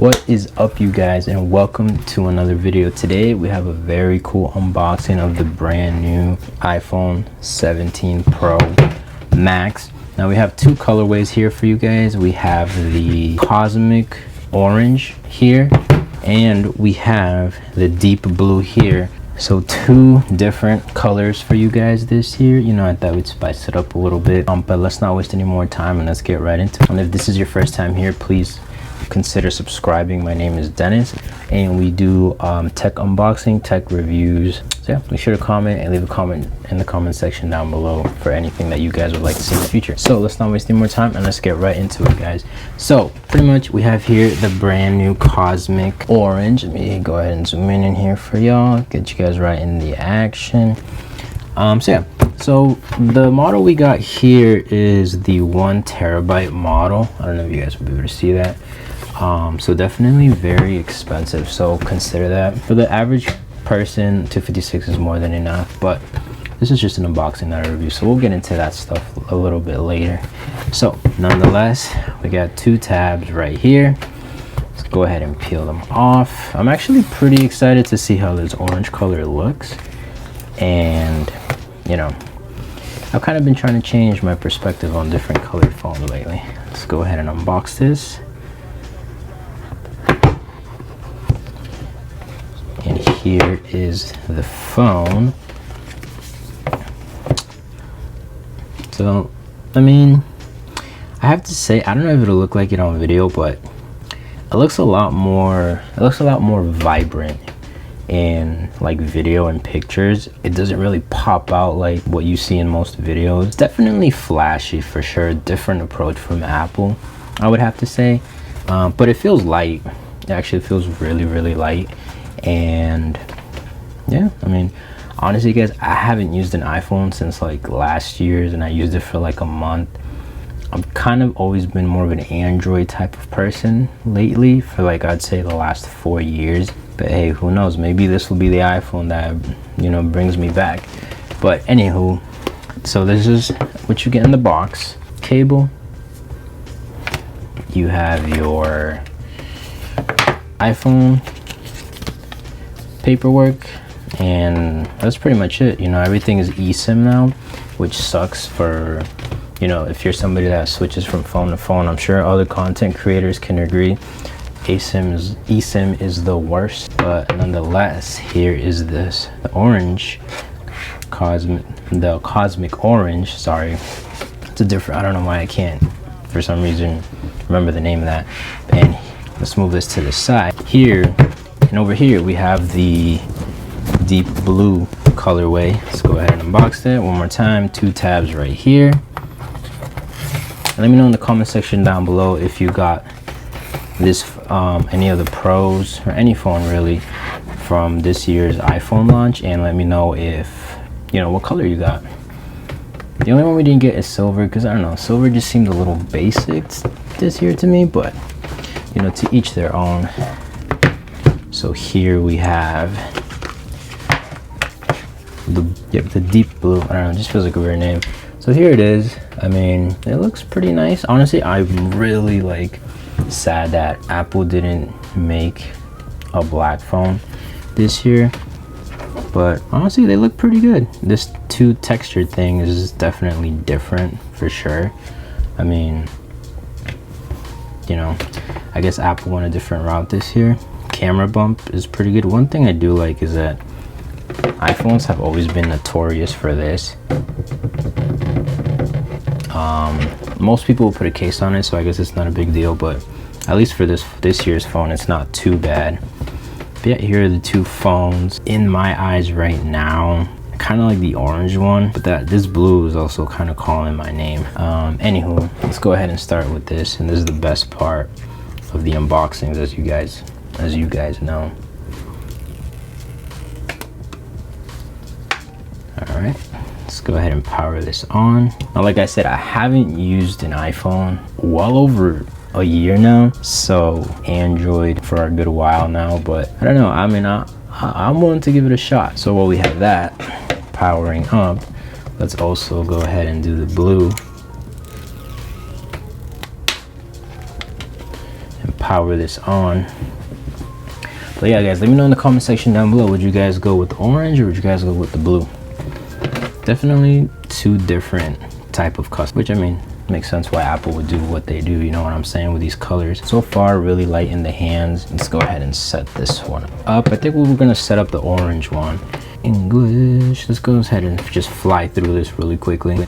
What is up, you guys, and welcome to another video. Today we have a very cool unboxing of the brand new iPhone 17 Pro Max. Now we have two colorways here for you guys. We have the cosmic orange here and we have the deep blue here. So two different colors for you guys this year. You know, I thought we'd spice it up a little bit, but let's not waste any more time and let's get right into it. And if this is your first time here, please consider subscribing. My name is Dennis and we do tech unboxing, tech reviews. So yeah, make sure to comment and leave a comment in the comment section down below for anything that you guys would like to see in the future. So let's not waste any more time and let's get right into it, guys. So pretty much we have here the brand new cosmic orange. Let me go ahead and zoom in here for y'all, get you guys right in the action. So the model we got here is the 1 terabyte model. I don't know if you guys will be able to see that. So definitely very expensive, so consider that. For the average person, 256 is more than enough, but this is just an unboxing, not a review, so we'll get into that stuff a little bit later. So nonetheless, we got two tabs right here. Let's go ahead and peel them off. I'm actually pretty excited to see how this orange color looks, and you know, I've kind of been trying to change my perspective on different colored phones lately. Let's go ahead and unbox this. And here is the phone. So, I mean, I have to say, I don't know if it'll look like it on video, but it looks a lot more vibrant in like video and pictures. It doesn't really pop out like what you see in most videos. It's definitely flashy for sure, different approach from Apple, I would have to say, but it feels light. It actually feels really light. And yeah, I mean, honestly guys, I haven't used an iPhone since like last year's, and I used it for like a month. I've kind of always been more of an Android type of person lately for like, I'd say the last 4 years. But hey, who knows, maybe this will be the iPhone that, you know, brings me back. But anywho, so this is what you get in the box. Cable, you have your iPhone paperwork, and that's pretty much it. You know, everything is eSIM now, which sucks for, you know, if you're somebody that switches from phone to phone. I'm sure other content creators can agree eSIM is the worst, but nonetheless, here is this, the orange cosmic orange. Sorry, it's a different, I don't know why I can't for some reason remember the name of that. And let's move this to the side here, and over here we have the deep blue colorway. Let's go ahead and unbox that one more time. Two tabs right here, and let me know in the comment section down below if you got this any of the Pros or any phone really from this year's iPhone launch, and let me know if, you know, what color you got. The only one we didn't get is silver, because I don't know, silver just seemed a little basic this year to me, but you know, to each their own. So here we have the deep blue. I don't know, it just feels like a weird name. So here it is. I mean, it looks pretty nice. Honestly, I'm really like sad that Apple didn't make a black phone this year, but honestly they look pretty good. This two textured thing is definitely different for sure. I mean, you know, I guess Apple went a different route this year. Camera bump is pretty good. One thing I do like is that iPhones have always been notorious for this. Most people will put a case on it, so I guess it's not a big deal, but at least for this year's phone, it's not too bad. But yeah, here are the two phones in my eyes right now. I kind of like the orange one, but this blue is also kind of calling my name. Anywho, let's go ahead and start with this, and this is the best part of the unboxings, as you guys know. All right, let's go ahead and power this on. Now, like I said, I haven't used an iPhone well over a year now, so Android for a good while now, but I don't know, I mean, I'm willing to give it a shot. So while we have that powering up, let's also go ahead and do the blue power this on. But yeah guys, let me know in the comment section down below, would you guys go with the orange or would you guys go with the blue? Definitely two different type of custom, which I mean makes sense why Apple would do what they do, you know what I'm saying, with these colors. So far really light in the hands. Let's go ahead and set this one up. I think we're gonna set up the orange one. English, let's go ahead and just fly through this really quickly.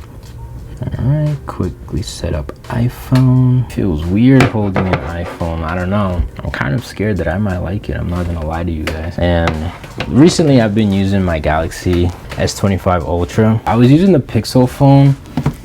All right, quickly set up iPhone. Feels weird holding an iPhone, I don't know. I'm kind of scared that I might like it, I'm not gonna lie to you guys. And recently I've been using my Galaxy S25 Ultra. I was using the Pixel phone,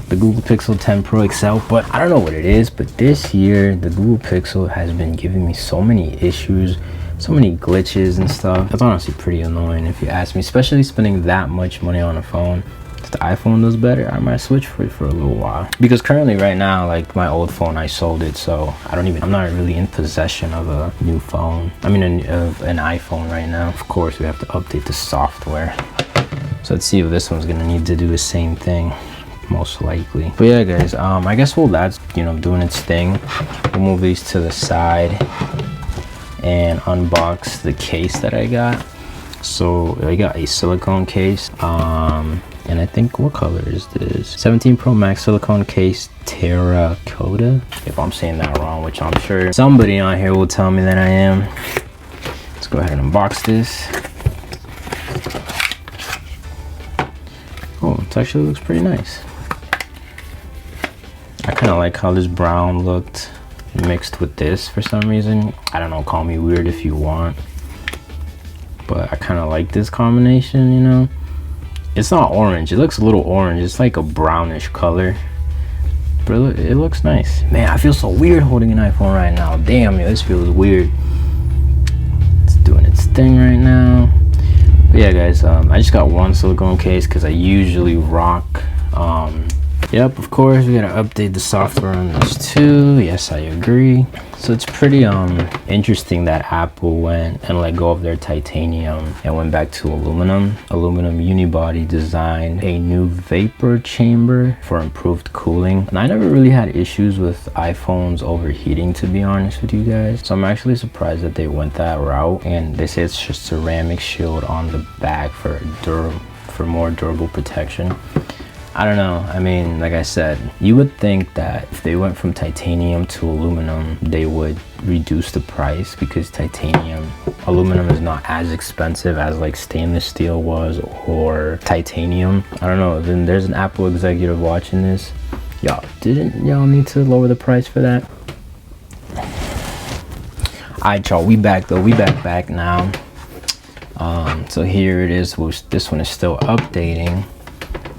the Google Pixel 10 Pro XL, but I don't know what it is, but this year the Google Pixel has been giving me so many issues, so many glitches and stuff. That's honestly pretty annoying if you ask me, especially spending that much money on a phone. If the iPhone does better, I might switch for it for a little while. Because currently right now, like my old phone, I sold it, so I'm not really in possession of a new phone. I mean, of an iPhone right now. Of course, we have to update the software. So let's see if this one's gonna need to do the same thing, most likely. But yeah guys, I guess while that's, you know, doing its thing, we'll move these to the side and unbox the case that I got. So I got a silicone case, and I think, what color is this? 17 Pro Max silicone case, terracotta, if I'm saying that wrong, which I'm sure somebody on here will tell me that I am. Let's go ahead and unbox this. Oh, it actually looks pretty nice. I kind of like how this brown looked mixed with this for some reason. I don't know, call me weird if you want, but I kind of like this combination, you know. It's not orange, it looks a little orange, it's like a brownish color, but it looks nice. Man, I feel so weird holding an iPhone right now. Damn, yo, this feels weird. It's doing its thing right now. But yeah guys, I just got one silicone case because I usually rock yep, of course we gotta update the software on this too. Yes, I agree. So it's pretty interesting that Apple went and let go of their titanium and went back to aluminum unibody design, a new vapor chamber for improved cooling. And I never really had issues with iPhones overheating, to be honest with you guys, so I'm actually surprised that they went that route. And they say it's just ceramic shield on the back for more durable protection. I don't know, I mean, like I said, you would think that if they went from titanium to aluminum, they would reduce the price, because aluminum is not as expensive as like stainless steel was or titanium. I don't know, then there's an Apple executive watching this. Didn't y'all need to lower the price for that? Alright y'all, we back though, we back now. So here it is, this one is still updating.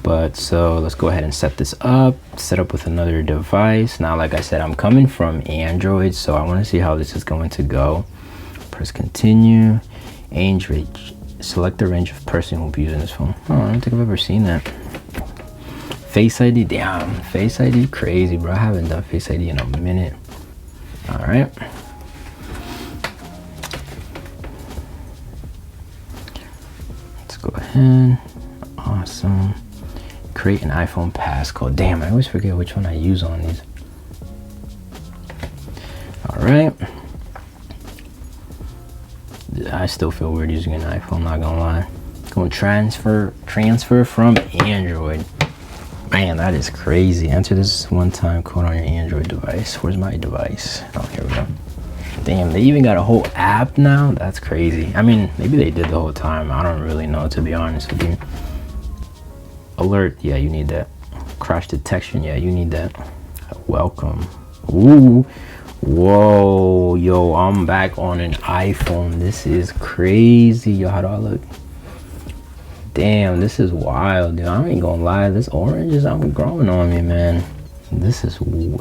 But so let's go ahead and set this up, set up with another device. Now, like I said, I'm coming from Android, so I want to see how this is going to go. Press continue. Select the range of person who will be using this phone. Oh, I don't think I've ever seen that. Face ID, damn, Face ID, crazy, bro. I haven't done Face ID in a minute. All right. Let's go ahead. Awesome. Create an iPhone passcode. Damn, I always forget which one I use on these. All right. I still feel weird using an iPhone, not gonna lie. Going transfer from Android. Man, that is crazy. Enter this one-time code on your Android device. Where's my device? Oh, here we go. Damn, they even got a whole app now? That's crazy. I mean, maybe they did the whole time. I don't really know, to be honest with you. Alert, yeah, you need that. Crash detection, yeah, you need that. Welcome. Ooh, whoa, yo, I'm back on an iPhone. This is crazy. Yo, how do I look? Damn, this is wild, dude. I ain't gonna lie, this orange is growing on me, man. This is,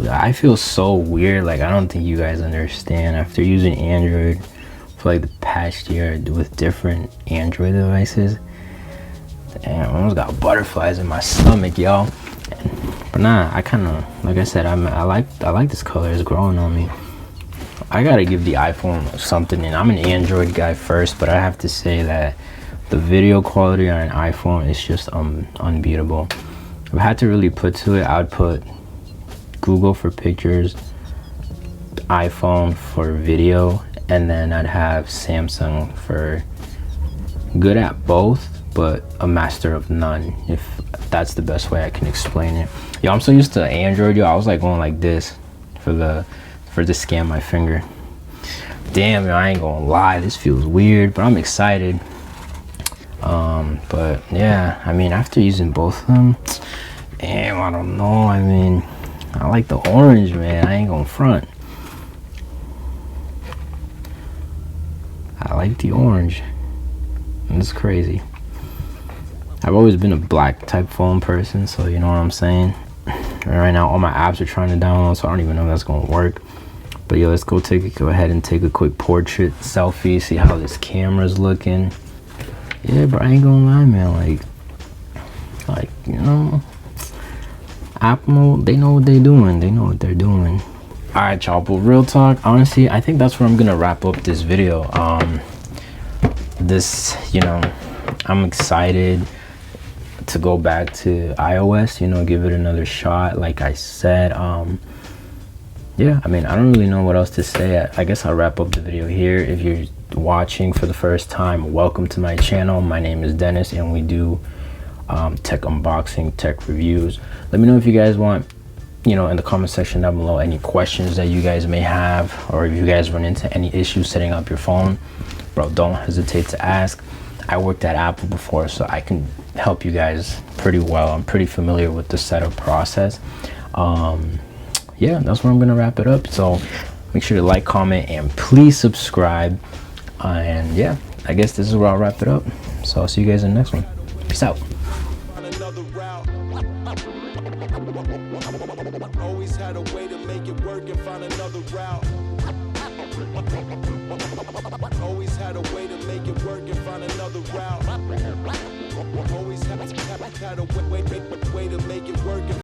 I feel so weird. Like, I don't think you guys understand. After using Android for like the past year with different Android devices, damn, I almost got butterflies in my stomach, y'all. But nah, I kind of, like I said, I like this color. It's growing on me. I gotta give the iPhone something, and I'm an Android guy first, but I have to say that the video quality on an iPhone is just unbeatable. If I had to really put to it, I would put Google for pictures, iPhone for video, and then I'd have Samsung for good at both, but a master of none, if that's the best way I can explain it. Yo, I'm so used to Android, yo. I was like going like this to scan my finger. Damn, yo, I ain't gonna lie, this feels weird, but I'm excited. But yeah, I mean, after using both of them, damn, I don't know. I mean, I like the orange, man. I ain't gonna front. I like the orange. It's crazy. I've always been a black type phone person, so you know what I'm saying. Right now, all my apps are trying to download, so I don't even know if that's gonna work. But yo, let's go ahead and take a quick portrait selfie, see how this camera's looking. Yeah, bro, I ain't gonna lie, man. Like you know, Apple, they know what they're doing. They know what they're doing. All right, y'all. But real talk, honestly, I think that's where I'm gonna wrap up this video. You know, I'm excited to go back to iOS. You know, give it another shot. Like I said, yeah, I mean, I don't really know what else to say. I guess I'll wrap up the video here. If you're watching for the first time, welcome to my channel. My name is Dennis, and we do tech unboxing, tech reviews. Let me know if you guys want, you know, in the comment section down below, any questions that you guys may have, or if you guys run into any issues setting up your phone, bro, don't hesitate to ask. I worked at Apple before, so I can help you guys pretty well. I'm pretty familiar with the setup process. Yeah, that's where I'm gonna wrap it up. So make sure to like, comment, and please subscribe. And yeah, I guess this is where I'll wrap it up. So I'll see you guys in the next one. Peace out. Always had a way to make it work and find another route. Always had a way to make it work and find another route. Always had a way to make it work.